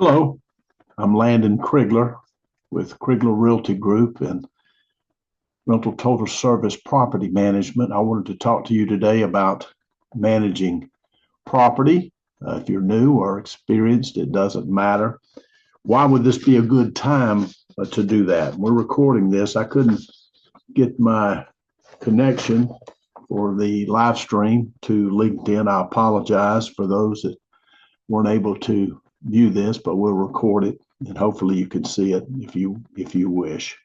Hello, I'm Landon Krigler with Krigler Realty Group and Rental Total Service Property Management. I wanted to talk to you today about managing property. If you're new or experienced, it doesn't matter. Why would this be a good time to do that? We're recording this. I couldn't get my connection for the live stream to LinkedIn. I apologize for those that weren't able to view this, but we'll record it and hopefully you can see it if you wish.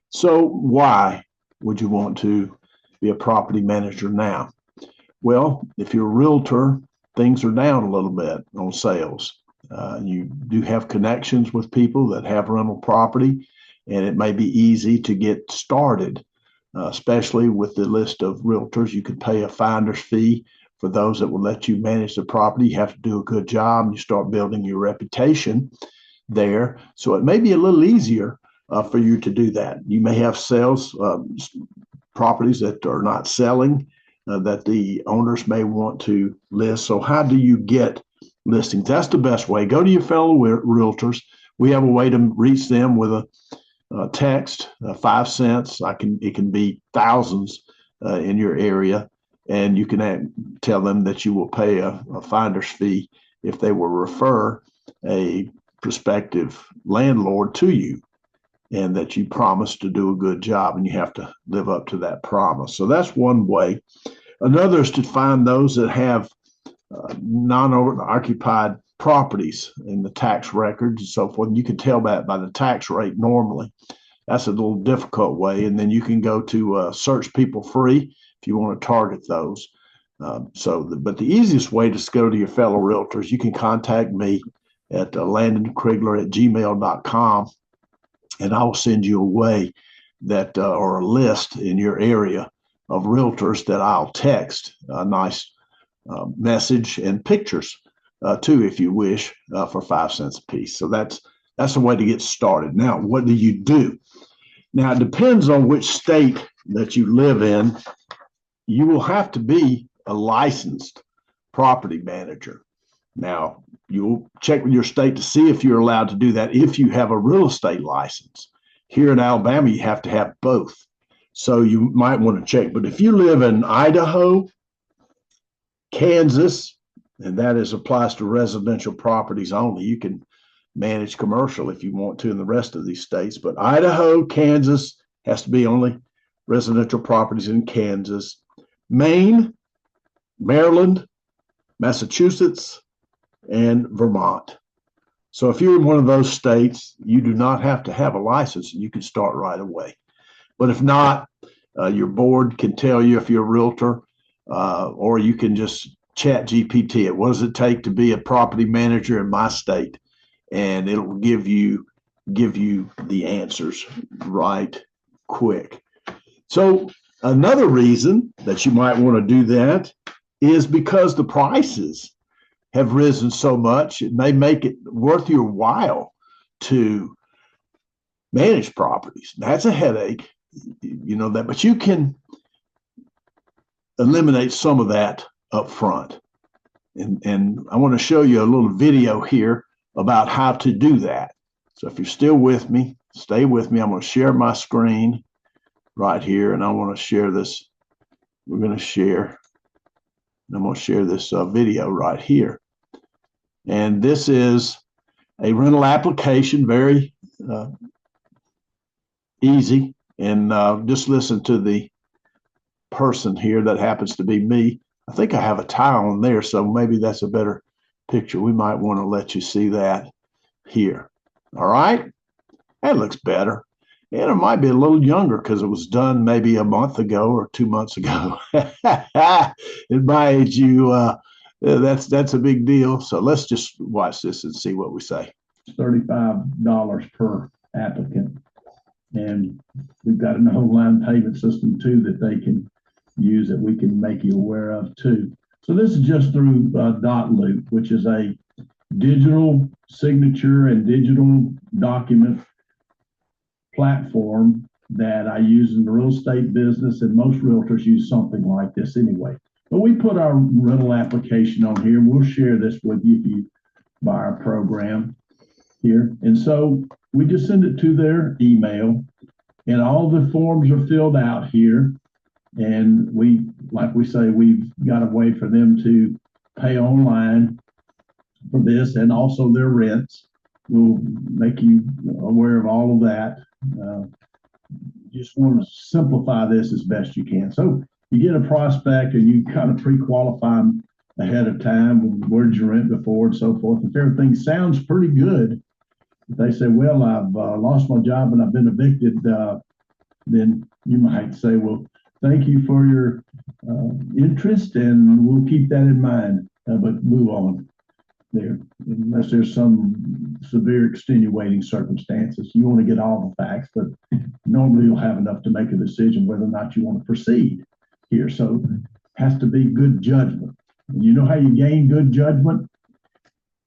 So why would you want to be a property manager now? Well, if you're a realtor, things are down a little bit on sales. You do have connections with people that have rental property, and it may be easy to get started, especially with the list of realtors. You could pay a finder's fee for those that will let you manage the property. You have to do a good job. You start building your reputation there. So it may be a little easier for you to do that. You may have sales properties that are not selling that the owners may want to list. So how do you get listings? That's the best way. Go to your fellow realtors. We have a way to reach them with a text, 5 cents. It can be thousands in your area, and you can tell them that you will pay a finder's fee if they will refer a prospective landlord to you, and that you promise to do a good job, and you have to live up to that promise. So that's one way. Another is to find those that have non-occupied properties in the tax records and so forth. And you can tell that by the tax rate normally. That's a little difficult way. And then you can go to search people free if you want to target those. But the easiest way is to go to your fellow realtors. You can contact me at landonkrigler@gmail.com, and I will send you a way that or a list in your area of realtors that I'll text a nice message and pictures too, if you wish, for 5 cents a piece. So that's a way to get started. Now, what do you do? Now, it depends on which state that you live in. You will have to be a licensed property manager. Now, you'll check with your state to see if you're allowed to do that if you have a real estate license. Here in Alabama, you have to have both. So you might want to check. But if you live in Idaho, Kansas, and that applies to residential properties only. You can manage commercial if you want to in the rest of these states. But Idaho, Kansas has to be only residential properties in Kansas. Maine, Maryland, Massachusetts, and Vermont. So if you're in one of those states, you do not have to have a license. You can start right away. But if not, your board can tell you if you're a realtor, or you can just chat GPT it. What does it take to be a property manager in my state? And it'll give you the answers right quick. So another reason that you might want to do that is because the prices have risen so much. It may make it worth your while to manage properties. That's a headache, you know that, but you can eliminate some of that up front. And I want to show you a little video here about how to do that. So if you're still with me, stay with me. I'm going to share my screen right here, and I want to share this. We're going to share. I'm going to share this video right here. And this is a rental application, very easy. And just listen to the person here that happens to be me. I think I have a tie on there, so maybe that's a better picture. We might want to let you see that here. All right. That looks better. And it might be a little younger because it was done maybe a month ago or 2 months ago. At my age, that's a big deal. So let's just watch this and see what we say. $35 per applicant. And we've got an online payment system too that they can use that we can make you aware of too. So this is just through DotLoop, which is a digital signature and digital document platform that I use in the real estate business, and most realtors use something like this anyway. But we put our rental application on here, and we'll share this with you if you buy our program. here. And so we just send it to their email, and all the forms are filled out here. And we, like we say, we've got a way for them to pay online for this, and also their rents. We'll make you aware of all of that. Just want to simplify this as best you can. So you get a prospect and you kind of pre-qualify them ahead of time. Where'd you rent before and so forth. If everything sounds pretty good, if they say, well, I've lost my job and I've been evicted, then you might say, well, thank you for your interest, and we'll keep that in mind, but move on there. Unless there's some severe extenuating circumstances, you want to get all the facts, but normally you'll have enough to make a decision whether or not you want to proceed here. So it has to be good judgment. You know how you gain good judgment?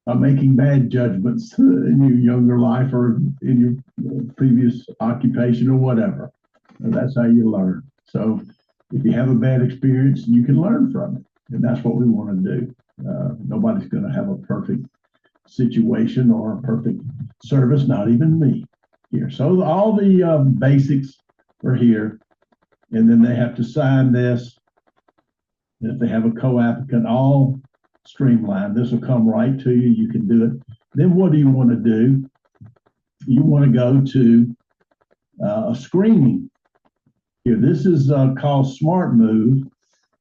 By making bad judgments in your younger life or in your previous occupation or whatever. And that's how you learn. So if you have a bad experience, you can learn from it. And that's what we want to do. Nobody's going to have a perfect situation or a perfect service, not even me here. So all the basics are here. And then they have to sign this. If they have a co-applicant, all streamlined. This will come right to you. You can do it. Then what do you want to do? You want to go to a screening. Here, this is called Smart Move.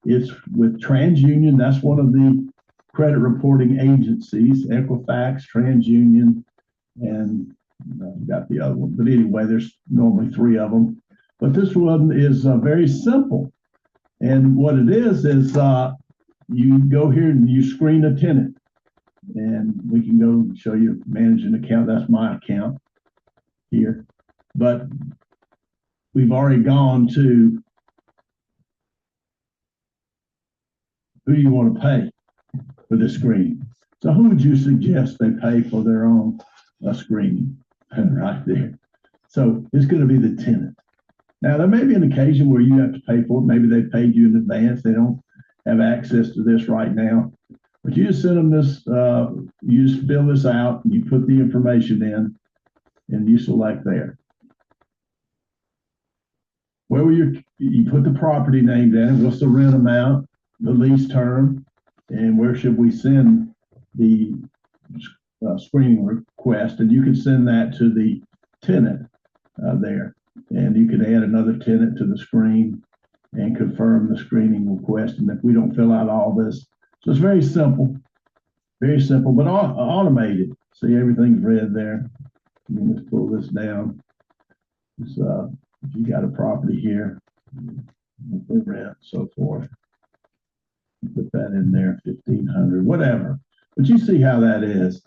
It's with TransUnion. That's one of the credit reporting agencies, Equifax, TransUnion, and I've got the other one. But anyway, there's normally three of them. But this one is very simple. And what it is you go here and you screen a tenant. And we can go show you manage an account. That's my account here. But we've already gone to who do you want to pay for this screening. So who would you suggest they pay for their own screening? Right there. So it's going to be the tenant. Now, there may be an occasion where you have to pay for it. Maybe they paid you in advance. They don't have access to this right now. But you just send them this, you just fill this out, and you put the information in, and you select there. Where will you put the property names in, what's the rent amount, the lease term, and where should we send the screening request? And you can send that to the tenant there. And you can add another tenant to the screen and confirm the screening request. And if we don't fill out all this, so it's very simple, but automated. See, everything's red there. Let's pull this down. If you got a property here, rent, so forth. Put that in there, 1,500, whatever. But you see how that is.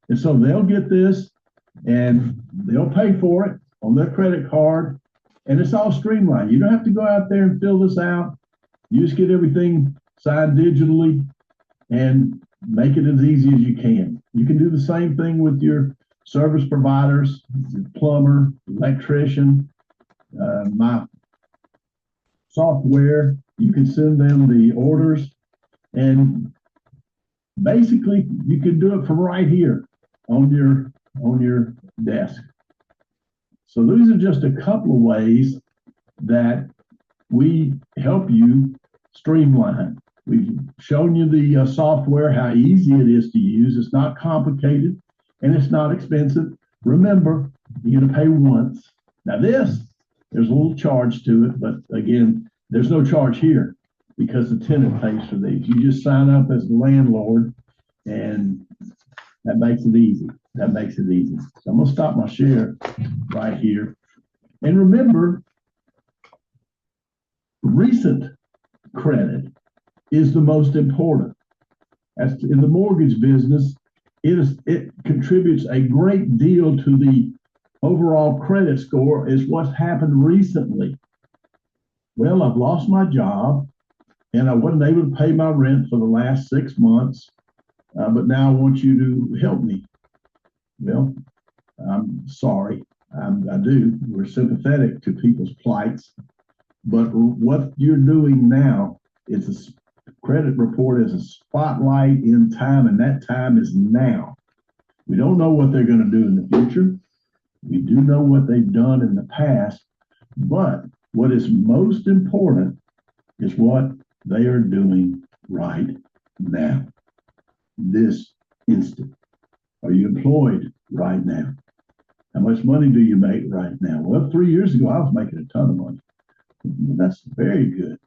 And so they'll get this and they'll pay for it on their credit card, and it's all streamlined. You don't have to go out there and fill this out. You just get everything signed digitally and make it as easy as you can. You can do the same thing with your service providers, plumber, electrician, my software. You can send them the orders, and basically you can do it from right here on your desk. So these are just a couple of ways that we help you streamline. We've shown you the software, how easy it is to use. It's not complicated and it's not expensive. Remember, you're going to pay once. Now there's a little charge to it, but again, there's no charge here because the tenant pays for these. You just sign up as the landlord, and that makes it easy. So I'm going to stop my share right here. And remember, recent credit is the most important. As in the mortgage business, it contributes a great deal to the overall credit score is what's happened recently. Well, I've lost my job and I wasn't able to pay my rent for the last 6 months, but now I want you to help me. Well, I'm sorry. I do. We're sympathetic to people's plights, but what you're doing now is a credit report is a spotlight in time, and that time is now. We don't know what they're going to do in the future. We do know what they've done in the past, but what is most important is what they are doing right now, this instant. Are you employed right now? How much money do you make right now? Well, 3 years ago, I was making a ton of money. That's very good.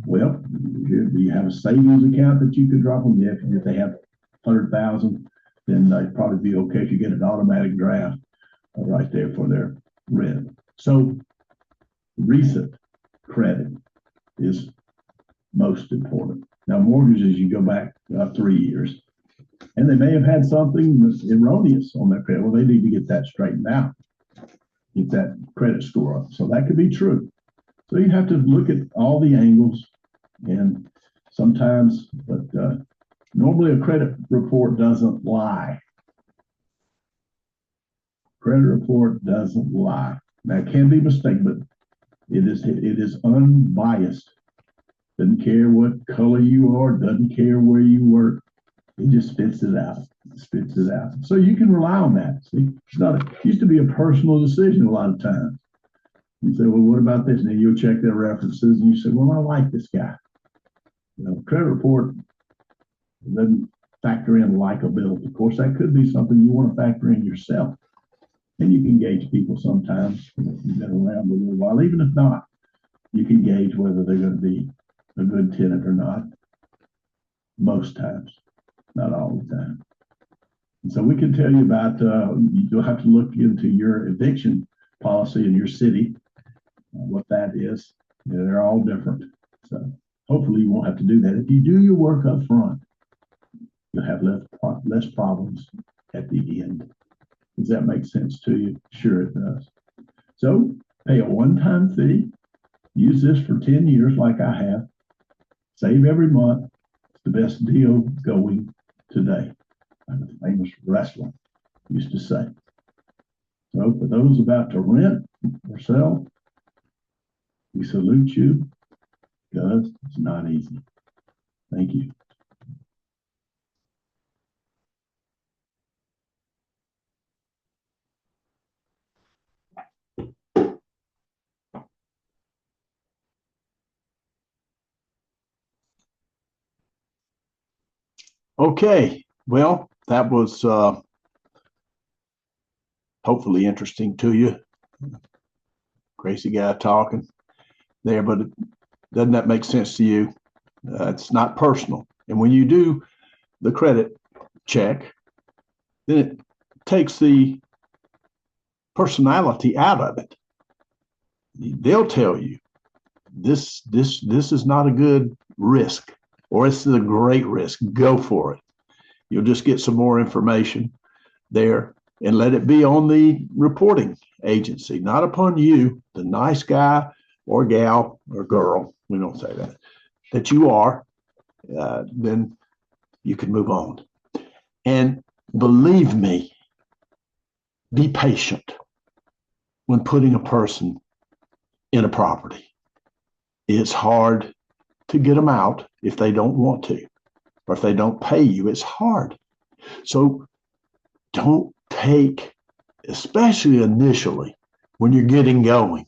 Well, do you have a savings account that you could drop them? Yeah, if they have 100,000, then they'd probably be okay if you get an automatic draft right there for their rent. So recent credit is most important. Now, mortgages, you go back 3 years, and they may have had something that's erroneous on their credit. Well, they need to get that straightened out, get that credit score up. So that could be true. So you have to look at all the angles, and sometimes, but normally a credit report doesn't lie. Credit report doesn't lie. Now, it can be mistaken, but it is unbiased. Doesn't care what color you are, doesn't care where you work. It just spits it out. Spits it out. So you can rely on that. See, it used to be a personal decision a lot of times. You say, well, what about this? And then you'll check their references and you say, well, I like this guy. You know, credit report doesn't factor in likability. Of course, that could be something you want to factor in yourself. And you can gauge people sometimes. You've been around a little while. Even if not, you can gauge whether they're going to be a good tenant or not. Most times, not all the time. And so we can tell you about, you'll have to look into your eviction policy in your city, what that is. You know, they're all different. So hopefully you won't have to do that. If you do your work up front, you'll have less problems at the end. Does that make sense to you? Sure it does. So pay a one-time fee. Use this for 10 years like I have. Save every month. It's the best deal going today. Like a famous wrestler used to say. So for those about to rent or sell, we salute you because it's not easy. Thank you. Okay, well, that was hopefully interesting to you. Crazy guy talking there, but doesn't that make sense to you? It's not personal. And when you do the credit check, then it takes the personality out of it. They'll tell you this is not a good risk, or it's a great risk. Go for it. You'll just get some more information there and let it be on the reporting agency, not upon you, the nice guy or gal or girl. We don't say that you are. Then you can move on. And believe me, be patient when putting a person in a property. It's hard to get them out if they don't want to, or if they don't pay you. It's hard. So don't take, especially initially when you're getting going,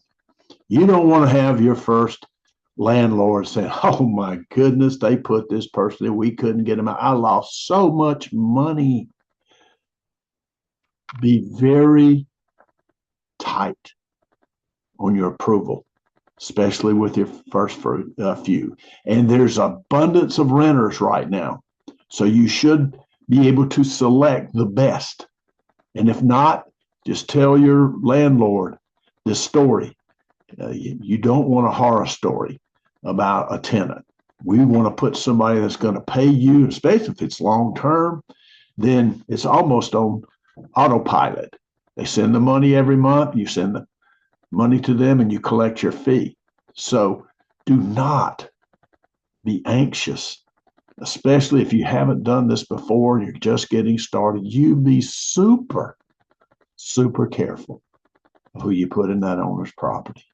you don't want to have your first landlord saying, oh my goodness, they put this person in, we couldn't get them out. I lost so much money. Be very tight on your approval, especially with your first few. And there's abundance of renters right now. So you should be able to select the best. And if not, just tell your landlord this story. You don't want a horror story about a tenant. We want to put somebody that's going to pay you, especially if it's long term, then it's almost on autopilot. They send the money every month, you send the money to them, and you collect your fee. So do not be anxious, especially if you haven't done this before and you're just getting started. You be super, super careful of who you put in that owner's property.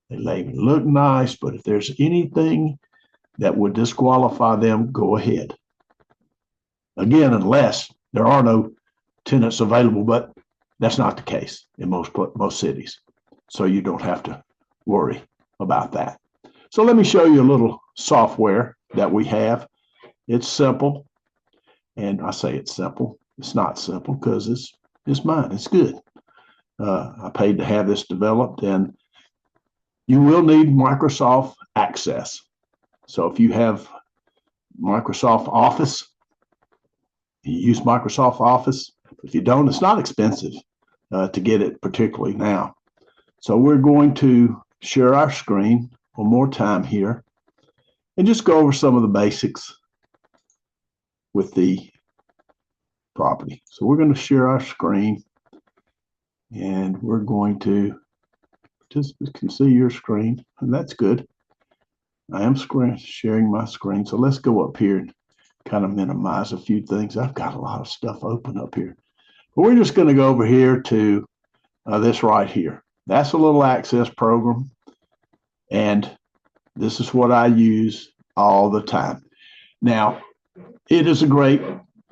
They may look nice, but if there's anything that would disqualify them, go ahead. Again, unless there are no tenants available, but that's not the case in most cities. So you don't have to worry about that. So let me show you a little software that we have. It's simple. And I say it's simple. It's not simple because it's mine. It's good. I paid to have this developed, and you will need Microsoft Access. So if you have Microsoft Office, you use Microsoft Office. If you don't, it's not expensive to get it, particularly now. So we're going to share our screen one more time here and just go over some of the basics with the property. So we're going to share our screen, and we're going to just can see your screen, and that's good. I am sharing my screen. So let's go up here and kind of minimize a few things. I've got a lot of stuff open up here. But we're just going to go over here to this right here. That's a little access program. And this is what I use all the time. Now, it is a great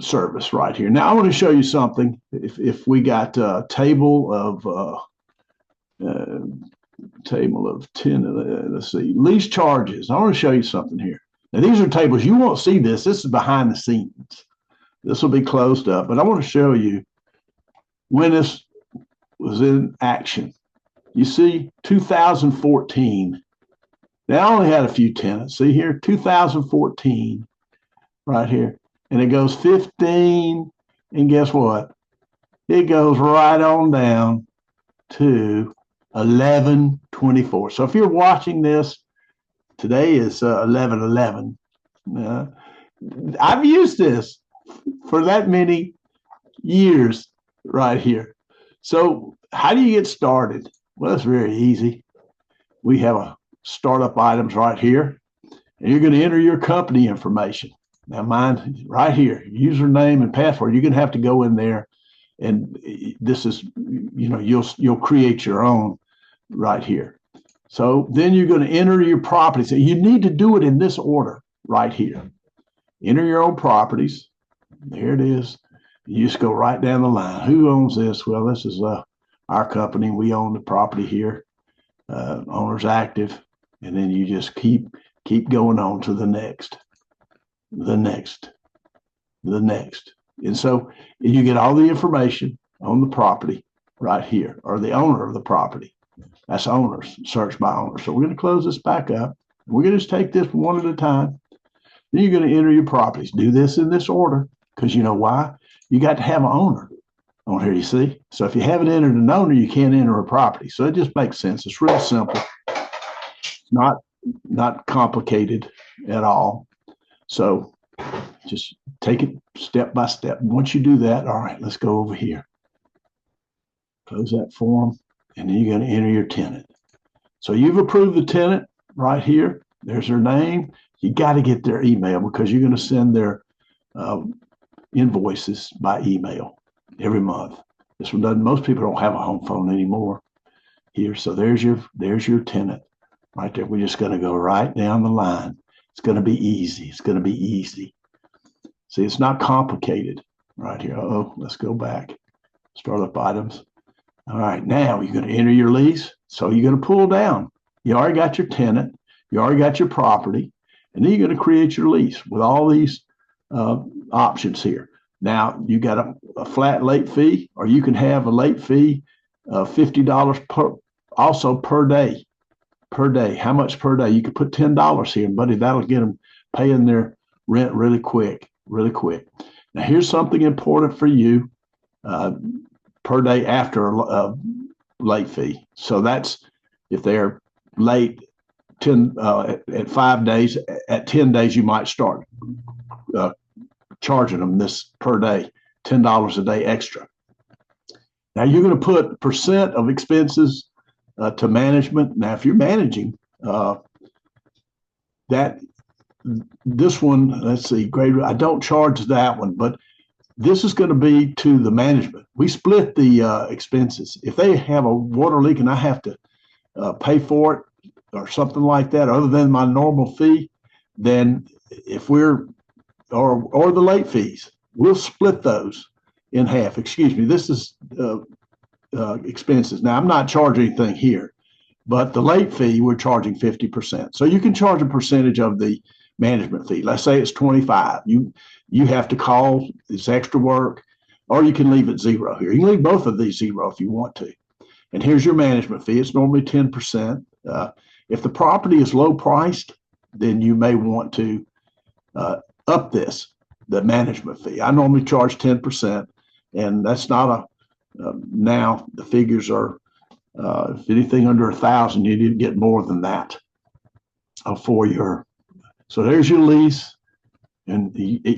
service right here. Now, I want to show you something. If we got a table of 10, let's see, lease charges. I want to show you something here. Now, these are tables. You won't see this. This is behind the scenes. This will be closed up, but I want to show you when this was in action. You see, 2014. Now, I only had a few tenants. See here, 2014, right here. And it goes 15, and guess what? It goes right on down to 11/24. So if you're watching this, today is 11/11. I've used this for that many years right here. So how do you get started? Well, it's very easy. We have a startup items right here, and you're going to enter your company information. Now mine right here, username and password. You're going to have to go in there, and this is, you'll create your own right here. So then you're going to enter your properties. So you need to do it in this order right here. Enter your own properties. There it is. You just go right down the line. Who owns this? Well, this is our company. We own the property here. Owner's active. And then you just keep going on to the next. And so you get all the information on the property right here, or the owner of the property. That's owners, search by owner. So we're going to close this back up. We're going to just take this one at a time. Then you're going to enter your properties. Do this in this order, because you know why? You got to have an owner on here, you see? So if you haven't entered an owner, you can't enter a property. So it just makes sense. It's real simple. It's not complicated at all. So just take it step by step. Once you do that, all right, let's go over here. Close that form, and then you're going to enter your tenant. So you've approved the tenant right here. There's their name. You got to get their email, because you're going to send their invoices by email every month. This one doesn't. Most people don't have a home phone anymore here. So there's your tenant right there. We're just going to go right down the line. It's going to be easy. It's going to be easy. See, it's not complicated right here. Let's go back. Startup items. All right, now you're going to enter your lease. So you're going to pull down. You already got your tenant. You already got your property. And then you're going to create your lease with all these options here. Now, you got a flat late fee, or you can have a late fee of $50 per day. Per day. How much per day? You could put $10 here, buddy. That'll get them paying their rent really quick. Now, here's something important for you. Per day after a late fee. So that's if they're late at 5 days. At 10 days, you might start charging them this per day, $10 a day extra. Now you're going to put percent of expenses to management. Now, if you're managing this one, let's see, grade. I don't charge that one, but this is going to be to the management. We split the expenses. If they have a water leak and I have to pay for it or something like that, other than my normal fee, then if we're or the late fees, we'll split those. in half. Excuse me. This is expenses. Now, I'm not charging anything here, but the late fee, we're charging 50%. So you can charge a percentage of the management fee. Let's say it's 25. You have to call, it's extra work, or you can leave it zero here. You can leave both of these zero if you want to. And here's your management fee. It's normally 10%. If the property is low priced, then you may want to up the management fee. I normally charge 10%, and that's not now the figures are, if anything under 1,000, you need to get more than that for your. So there's your lease, and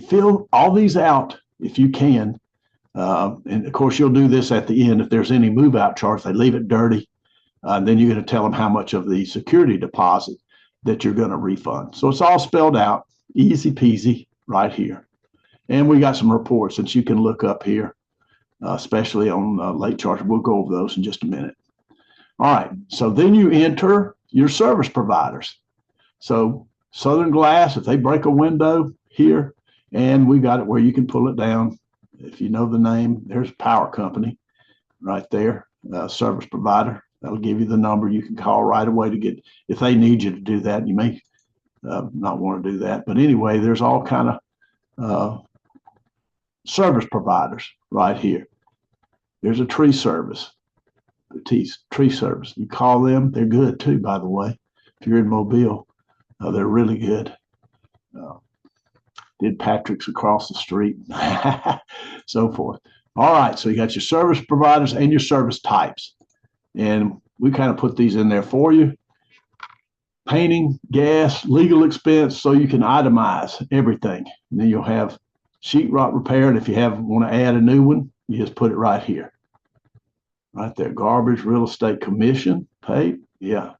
fill all these out if you can. And of course, you'll do this at the end. If there's any move out charge, they leave it dirty. Then you're going to tell them how much of the security deposit that you're going to refund. So it's all spelled out, easy peasy right here. And we got some reports that you can look up here, especially on late charge. We'll go over those in just a minute. All right. So then you enter your service providers. So Southern Glass, if they break a window here, and we got it where you can pull it down. If you know the name, there's Power Company right there, service provider. That'll give you the number you can call right away to get, if they need you to do that. You may not want to do that. But anyway, there's all kind of service providers right here. There's a tree service, tree service. You call them. They're good too, by the way. If you're in Mobile, they're really good. Did Patrick's across the street, so forth. All right, so you got your service providers and your service types. And we kind of put these in there for you. Painting, gas, legal expense, so you can itemize everything. And then you'll have sheetrock repair, and if you want to add a new one, you just put it right here. Right there, garbage, real estate commission, paid, yeah.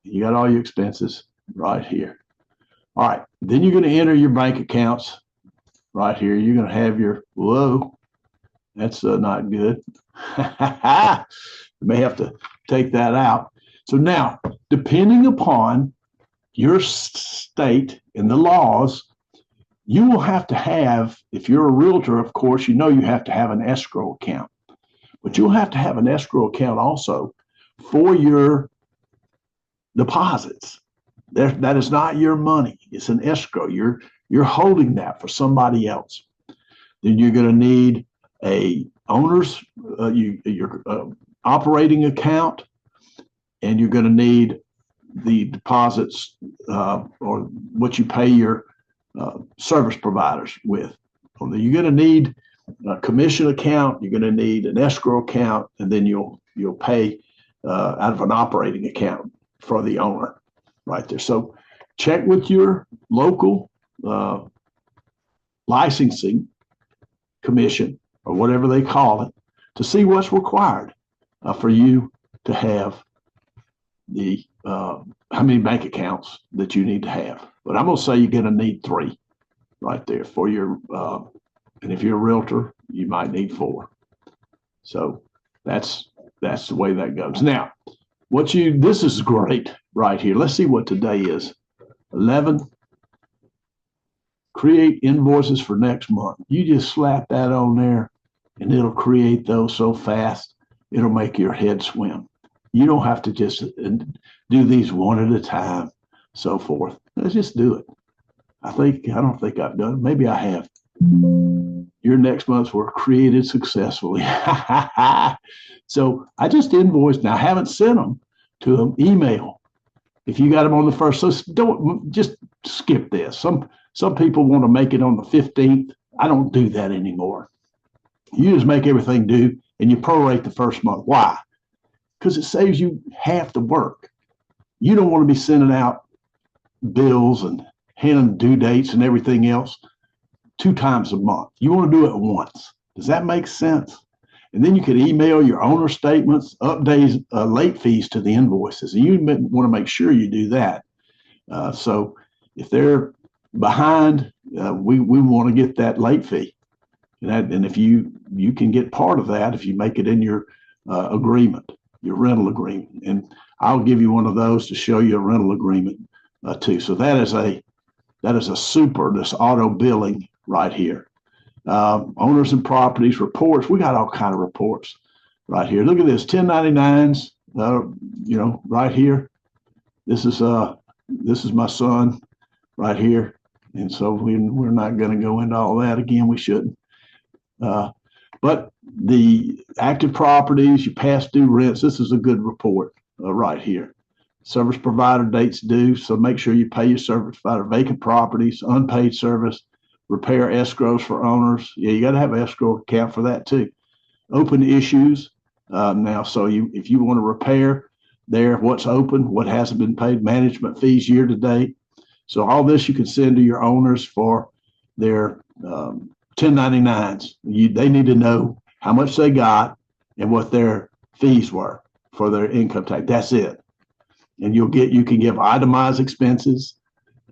You got all your expenses right here. All right, then you're going to enter your bank accounts right here. You're going to have your, whoa, that's not good. You may have to take that out. So now, depending upon your state and the laws, you will have to have, if you're a realtor, of course, you know you have to have an escrow account. But you'll have to have an escrow account also for your deposits. That is not your money. It's an escrow. You're holding that for somebody else. Then you're going to need a owner's your operating account, and you're going to need the deposits or what you pay your service providers with. You're going to need a commission account. You're going to need an escrow account, and then you'll pay out of an operating account for the owner. Right there. So check with your local licensing commission or whatever they call it to see what's required for you to have the how many bank accounts that you need to have. But I'm going to say you're going to need 3 right there for your and if you're a realtor, you might need 4. So that's the way that goes. Now, this is great right here. Let's see what today is. 11. Create invoices for next month. You just slap that on there and it'll create those so fast, it'll make your head swim. You don't have to just do these one at a time, so forth. Let's just do it. I don't think I've done it. Maybe I have. Your next months were created successfully. So I just invoiced. Now I haven't sent them to them email. If you got them on the first, so don't just skip this. Some people want to make it on the 15th. I don't do that anymore. You just make everything due and you prorate the first month. Why? Because it saves you half the work. You don't want to be sending out bills and handing due dates and everything else 2 times a month. You want to do it once. Does that make sense? And then you could email your owner statements, updates, late fees to the invoices. And you want to make sure you do that. So if they're behind, we want to get that late fee. And if you can get part of that if you make it in your agreement, your rental agreement. And I'll give you one of those to show you a rental agreement too. So that is a super, this auto billing right here. Owners and properties reports. We got all kind of reports right here. Look at this, 1099s. Right here. This is my son right here, and so we're not going to go into all that again. We shouldn't. But the active properties, your past due rents. This is a good report right here. Service provider dates due. So make sure you pay your service provider. Vacant properties, unpaid service, repair escrows for owners. Yeah, you got to have an escrow account for that too. Open issues. Now, so if you want to repair there, what's open, what hasn't been paid, management fees year to date. So all this you can send to your owners for their 1099s. They need to know how much they got and what their fees were for their income tax. That's it. And you can give itemized expenses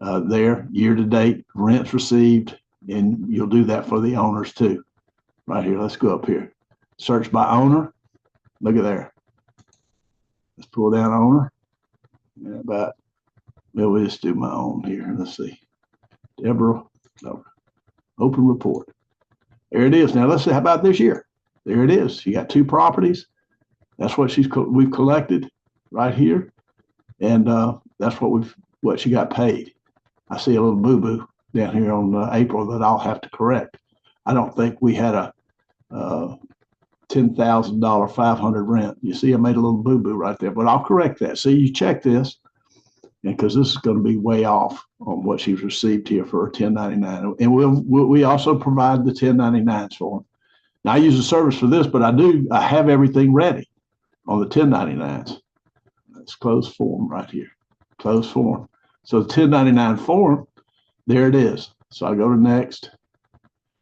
there, year to date, rents received, and you'll do that for the owners too. Right here, let's go up here. Search by owner. Look at there. Let's pull down owner. Yeah, but we'll just do my own here. Let's see. Deborah, no. Open report. There it is. Now let's see, how about this year? There it is. You got 2 properties. That's what we've collected right here. And that's what she got paid. I see a little boo-boo down here on April that I'll have to correct. I don't think we had a $10,000 500 rent. You see, I made a little boo-boo right there, but I'll correct that. See, you check this, and because this is going to be way off on what she's received here for her 1099, and we also provide the 1099s for them. Now I use the service for this, but I have everything ready on the 1099s. Let's close form right here. Close form. So the 1099 form, there it is. So I go to next.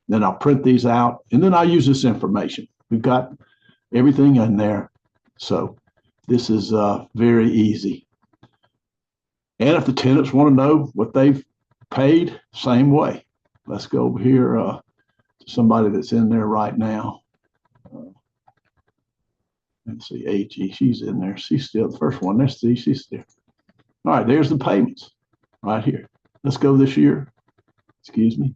Then I'll print these out, and then I'll use this information. We've got everything in there. So this is very easy. And if the tenants want to know what they've paid, same way. Let's go over here to somebody that's in there right now. Let's see, AG, she's in there. She's still the first one. Let's see, she's there. All right, there's the payments right here. Let's go this year. Excuse me.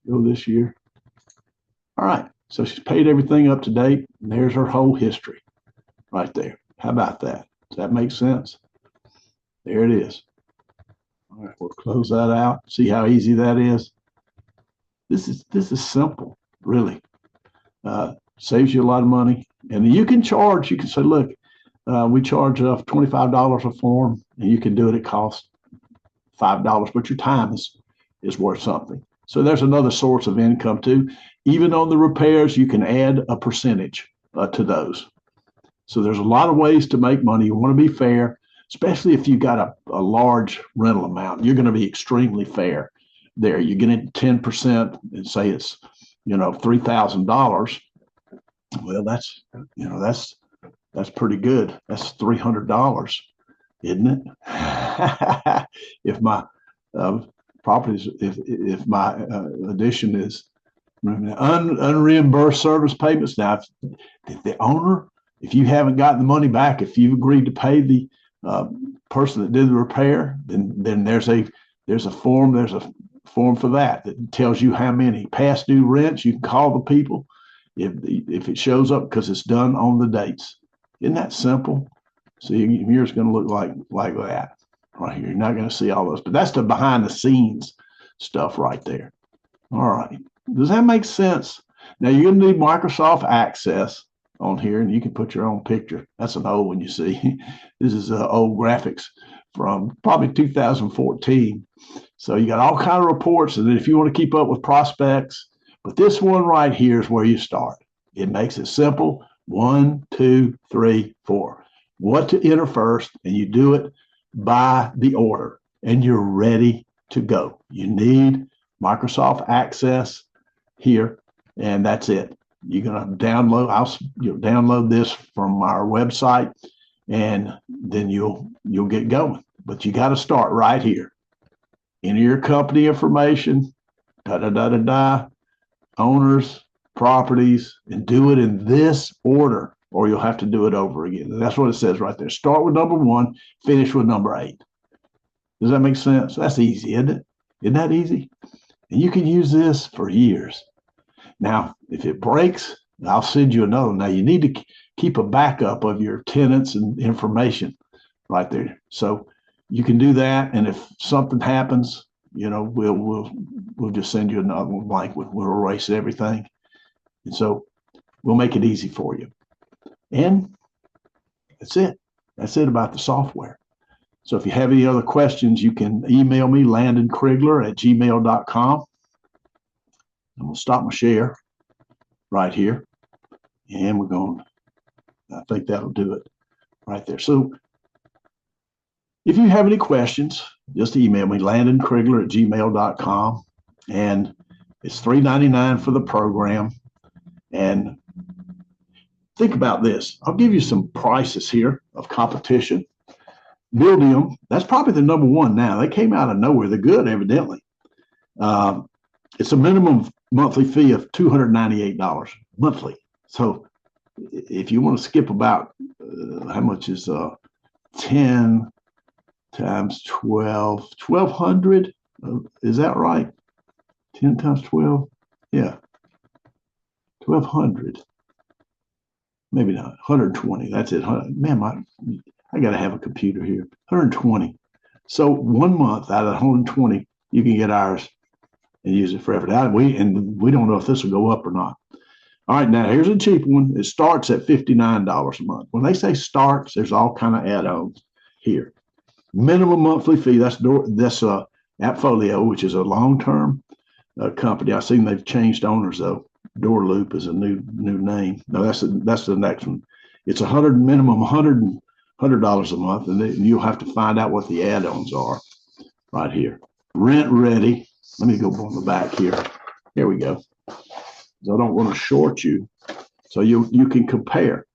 Go this year. All right, so she's paid everything up to date, and there's her whole history right there. How about that? Does that make sense? There it is. All right, we'll close that out. See how easy that is? This is simple, really. Saves you a lot of money. And you can say, look, we charge $25 a form, and you can do it at cost $5, but your time is worth something. So there's another source of income too. Even on the repairs, you can add a percentage to those. So there's a lot of ways to make money. You want to be fair, especially if you've got a large rental amount. You're going to be extremely fair there. You get it 10% and say it's, $3,000. Well, that's pretty good. That's $300, isn't it? If my properties, if my addition is unreimbursed service payments. Now, if the owner, if you haven't gotten the money back, if you've agreed to pay the person that did the repair, then there's a form for that tells you how many past due rents. You can call the people if it shows up because it's done on the dates. Isn't that simple? See, yours is going to look like that right here. You're not going to see all those, but that's the behind the scenes stuff right there. All right. Does that make sense? Now you're going to need Microsoft Access on here, and you can put your own picture. That's an old one, you see. This is old graphics from probably 2014. So you got all kind of reports, and then if you want to keep up with prospects, but this one right here is where you start. It makes it simple. 1, 2, 3, 4. What to enter first, and you do it by the order, and you're ready to go. You need Microsoft Access here, and that's it. You're going to download this from our website, and then you'll get going. But you got to start right here. Enter your company information, owners, properties, and do it in this order, or you'll have to do it over again. And that's what it says right there. Start with number 1, finish with number 8. Does that make sense? That's easy, isn't it? Isn't that easy? And you can use this for years. Now, if it breaks, I'll send you another. Now, you need to keep a backup of your tenants and information right there. So you can do that. And if something happens, we'll just send you another one blank. We'll erase everything. And so we'll make it easy for you. And that's it. That's it about the software. So if you have any other questions, you can email me, landonkrigler@gmail.com. I'm going to stop my share right here. And I think that'll do it right there. So if you have any questions, just email me, landonkrigler@gmail.com. And it's $3.99 for the program. And think about this. I'll give you some prices here of competition. Buildium, that's probably the number one now. They came out of nowhere. They're good, evidently. It's a minimum monthly fee of $298 monthly. So if you want to skip about, how much is 10 times 12, 1,200? Is that right? 10 times 12? Yeah. 1,200. Maybe not. 120. That's it. Man, I got to have a computer here. 120. So 1 month out of 120, you can get ours and use it forever. We don't know if this will go up or not. All right, now here's a cheap one. It starts at $59 a month. When they say starts, there's all kind of add-ons here. Minimum monthly fee. That's Appfolio, which is a long-term company. I've seen they've changed owners though. Door Loop is a new name. No, that's the next one. It's minimum $100 a month, and then you'll have to find out what the add-ons are right here. Rent Ready. Let me go on the back here. Here we go. I don't want to short you, so you can compare.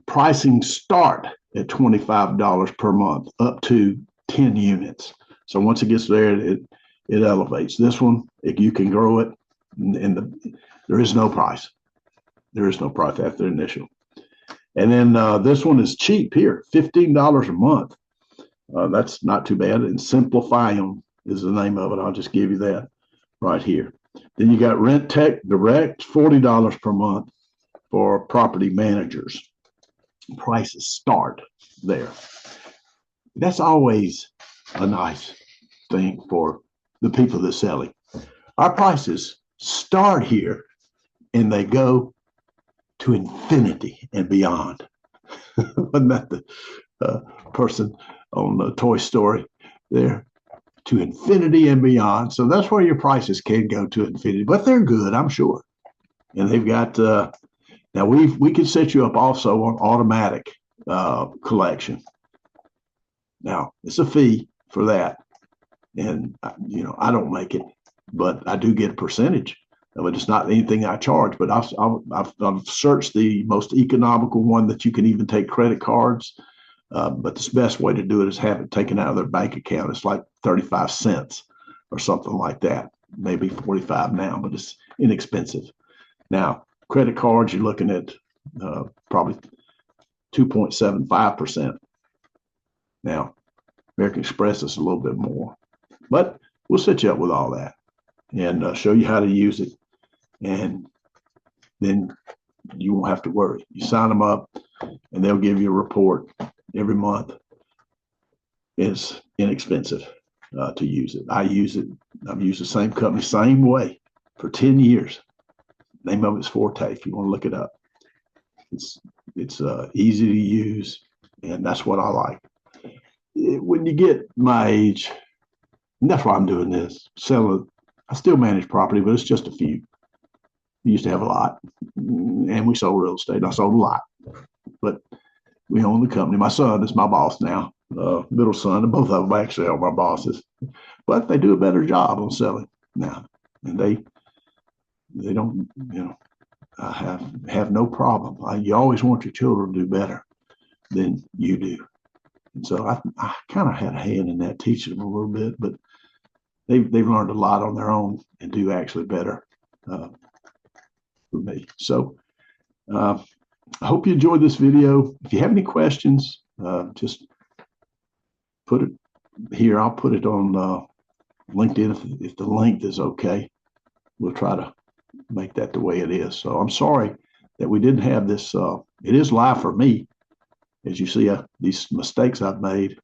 Pricing start at $25 per month, up to 10 units. So once it gets there, it elevates. This one, you can grow it, and there is no price. There is no price after initial. And then this one is cheap here, $15 a month. That's not too bad. And Simplify-em is the name of it. I'll just give you that right here. Then you got Rent Tech Direct, $40 per month for property managers. Prices start there. That's always a nice thing for the people that sell it. Our prices start here and they go to infinity and beyond. Wasn't that the person on Toy Story there? To infinity and beyond. So that's where your prices can go to infinity, but they're good, I'm sure. And they've got, now we can set you up also on automatic collection. Now it's a fee for that. And, I don't make it, but I do get a percentage of it. It's not anything I charge, but I've searched the most economical one that you can even take credit cards. But the best way to do it is have it taken out of their bank account. It's like 35 cents or something like that, maybe 45 now, but it's inexpensive. Now, credit cards, you're looking at probably 2.75%. Now, American Express is a little bit more, but we'll set you up with all that and show you how to use it. And then you won't have to worry. You sign them up and they'll give you a report every month. It's inexpensive to use it. I've used the same company, same way for 10 years. Name of it's Forte, if you want to look it up. It's easy to use, and that's what I like. When you get my age, and that's why I'm doing this, I still manage property, but it's just a few. We used to have a lot, and we sold real estate. I sold a lot, but we own the company. My son is my boss now, middle son, and both of them actually are my bosses. But they do a better job on selling now, and they don't, have no problem. You always want your children to do better than you do, and so I kind of had a hand in that, teaching them a little bit, but they've learned a lot on their own and do actually better for me. So. I hope you enjoyed this video. If you have any questions, just put it here. I'll put it on LinkedIn if the length is okay. we'll try to make that the way it is. So I'm sorry that we didn't have this. It is live for me, as you see, these mistakes I've made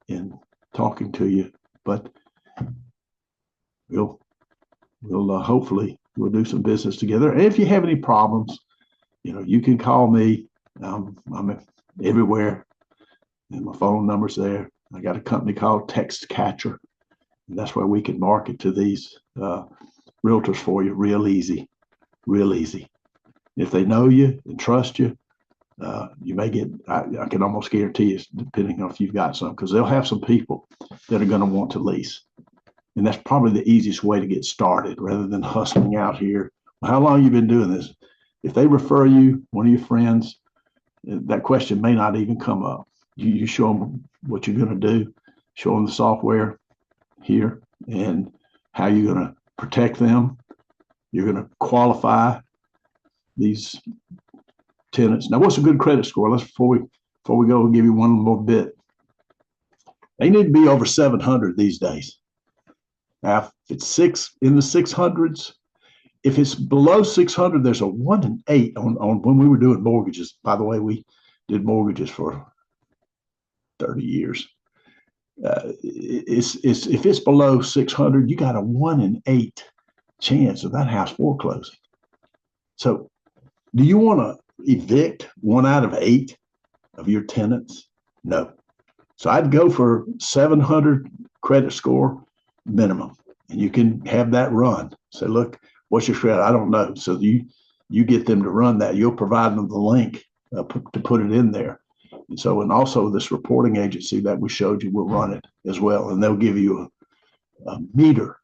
in talking to you, but we'll hopefully we'll do some business together. And if you have any problems, you can call me. I'm everywhere, and my phone number's there. I got a company called Text Catcher, and that's where we can market to these realtors for you real easy. If they know you and trust you, you may get, I can almost guarantee you, depending on if you've got some, because they'll have some people that are going to want to lease. And that's probably the easiest way to get started rather than hustling out here. Well, how long have you been doing this? If they refer you, one of your friends, that question may not even come up. You show them what you're going to do, show them the software here and how you're going to protect them. You're going to qualify these tenants. Now, what's a good credit score? Let's before we go, we'll give you one more bit. They need to be over 700 these days. Now, if it's in the 600s, if it's below 600, there's a 1 in 8 on when we were doing mortgages. By the way, we did mortgages for 30 years. If it's below 600, you got a 1 in 8 chance of that house foreclosing. So, do you want to evict 1 out of 8 of your tenants? No. So I'd go for 700 credit score minimum, and you can have that run. Say, look, what's your credit? I don't know. So you get them to run that. You'll provide them the link to put it in there. And so, and also this reporting agency that we showed you will run it as well, and they'll give you a meter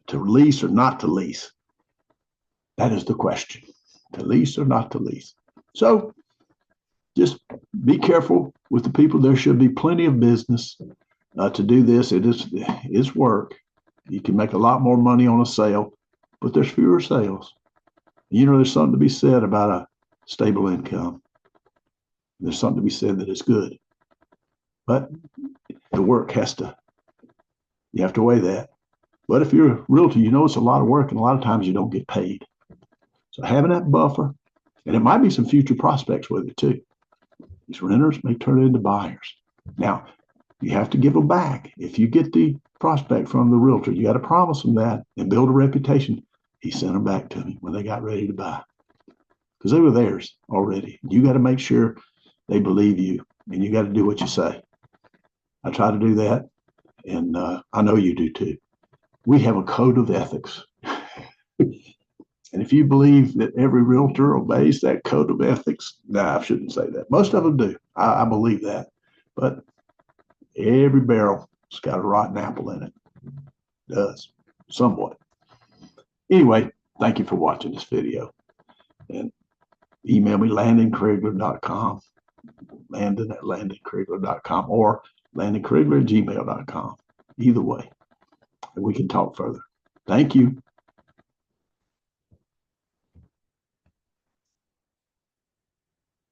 to lease or not to lease. That is the question: to lease or not to lease. So just be careful with the people. There should be plenty of business to do this. It's work. You can make a lot more money on a sale, but there's fewer sales. There's something to be said about a stable income. There's something to be said that it's good. But the work you have to weigh that. But if you're a realtor, it's a lot of work, and a lot of times you don't get paid. So having that buffer, and it might be some future prospects with it too. These renters may turn into buyers. Now, you have to give them back. If you get the prospect from the realtor, you got to promise them that and build a reputation. He sent them back to me when they got ready to buy, because they were theirs already. You got to make sure they believe you, and you got to do what you say. I try to do that, and I know you do too. We have a code of ethics. And if you believe that every realtor obeys that code of ethics, I shouldn't say that. Most of them do. I believe that. But every barrel's got a rotten apple in it. It does, somewhat. Anyway, thank you for watching this video. And email me, LandonKrigler.com, Landon@LandonKrigler.com, or LandonKrigler@gmail.com. Either way, and we can talk further. Thank you.